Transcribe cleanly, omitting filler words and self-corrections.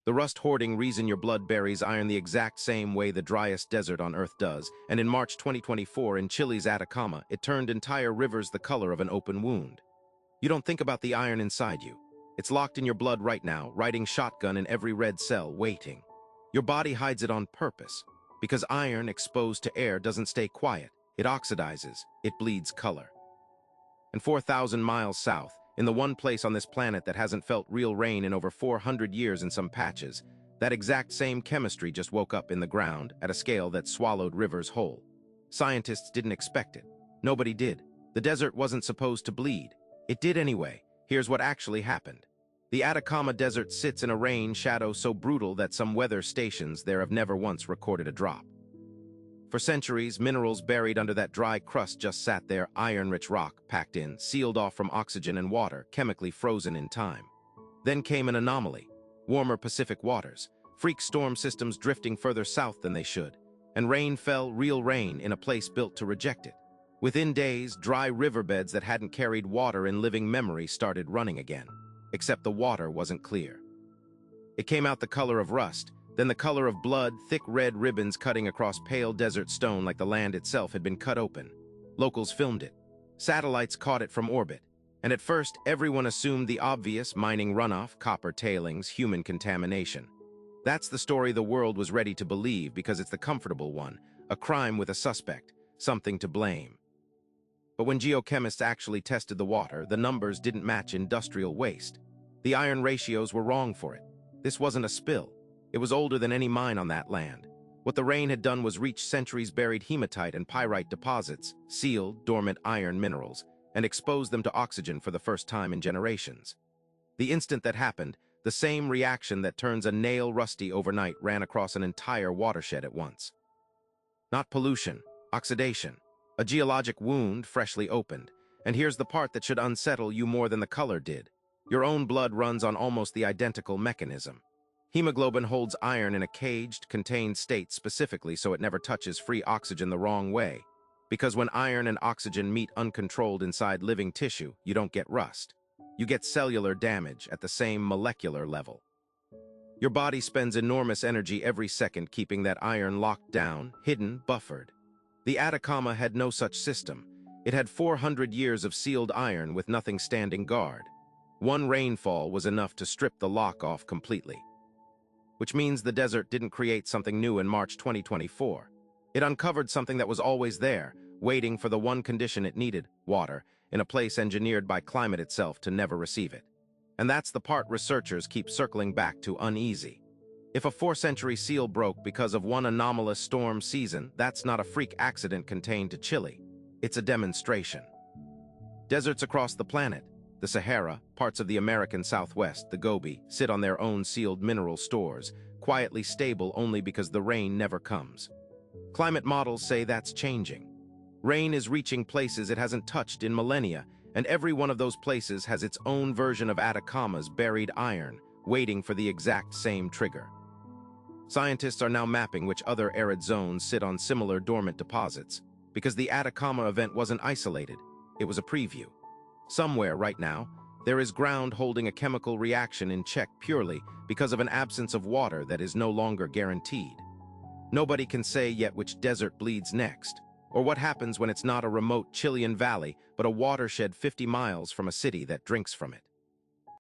The rust-hoarding reason your blood buries iron the exact same way the driest desert on Earth does, and in March 2024 in Chile's Atacama, it turned entire rivers the color of an open wound. You don't think about the iron inside you. It's locked in your blood right now, riding shotgun in every red cell, waiting. Your body hides it on purpose, because iron exposed to air doesn't stay quiet. It oxidizes, it bleeds color. And 4,000 miles south, in the one place on this planet that hasn't felt real rain in over 400 years in some patches, that exact same chemistry just woke up in the ground at a scale that swallowed rivers whole. Scientists didn't expect it. Nobody did. The desert wasn't supposed to bleed. It did anyway. Here's what actually happened. The Atacama Desert sits in a rain shadow so brutal that some weather stations there have never once recorded a drop. For centuries, minerals buried under that dry crust just sat there, iron-rich rock packed in, sealed off from oxygen and water, chemically frozen in time. Then came an anomaly: warmer Pacific waters, freak storm systems drifting further south than they should, and rain fell, real rain, in a place built to reject it. Within days, dry riverbeds that hadn't carried water in living memory started running again, except the water wasn't clear. It came out the color of rust, then the color of blood, thick red ribbons cutting across pale desert stone like the land itself had been cut open. Locals filmed it. Satellites caught it from orbit. And at first, everyone assumed the obvious: mining runoff, copper tailings, human contamination. That's the story the world was ready to believe because it's the comfortable one, a crime with a suspect, something to blame. But when geochemists actually tested the water, the numbers didn't match industrial waste. The iron ratios were wrong for it. This wasn't a spill. It was older than any mine on that land. What the rain had done was reach centuries-buried hematite and pyrite deposits, sealed, dormant iron minerals, and expose them to oxygen for the first time in generations. The instant that happened, the same reaction that turns a nail rusty overnight ran across an entire watershed at once. Not pollution, oxidation. A geologic wound freshly opened. And here's the part that should unsettle you more than the color did. Your own blood runs on almost the identical mechanism. Hemoglobin holds iron in a caged, contained state specifically so it never touches free oxygen the wrong way. Because when iron and oxygen meet uncontrolled inside living tissue, you don't get rust. You get cellular damage at the same molecular level. Your body spends enormous energy every second keeping that iron locked down, hidden, buffered. The Atacama had no such system. It had 400 years of sealed iron with nothing standing guard. One rainfall was enough to strip the lock off completely. Which means the desert didn't create something new in March 2024. It uncovered something that was always there, waiting for the one condition it needed: water, in a place engineered by climate itself to never receive it. And that's the part researchers keep circling back to uneasy. If a 4th-century seal broke because of one anomalous storm season, that's not a freak accident contained to Chile. It's a demonstration. Deserts across the planet, the Sahara, parts of the American Southwest, the Gobi, sit on their own sealed mineral stores, quietly stable only because the rain never comes. Climate models say that's changing. Rain is reaching places it hasn't touched in millennia, and every one of those places has its own version of Atacama's buried iron, waiting for the exact same trigger. Scientists are now mapping which other arid zones sit on similar dormant deposits, because the Atacama event wasn't isolated, it was a preview. Somewhere right now, there is ground holding a chemical reaction in check purely because of an absence of water that is no longer guaranteed. Nobody can say yet which desert bleeds next, or what happens when it's not a remote Chilean valley but a watershed 50 miles from a city that drinks from it.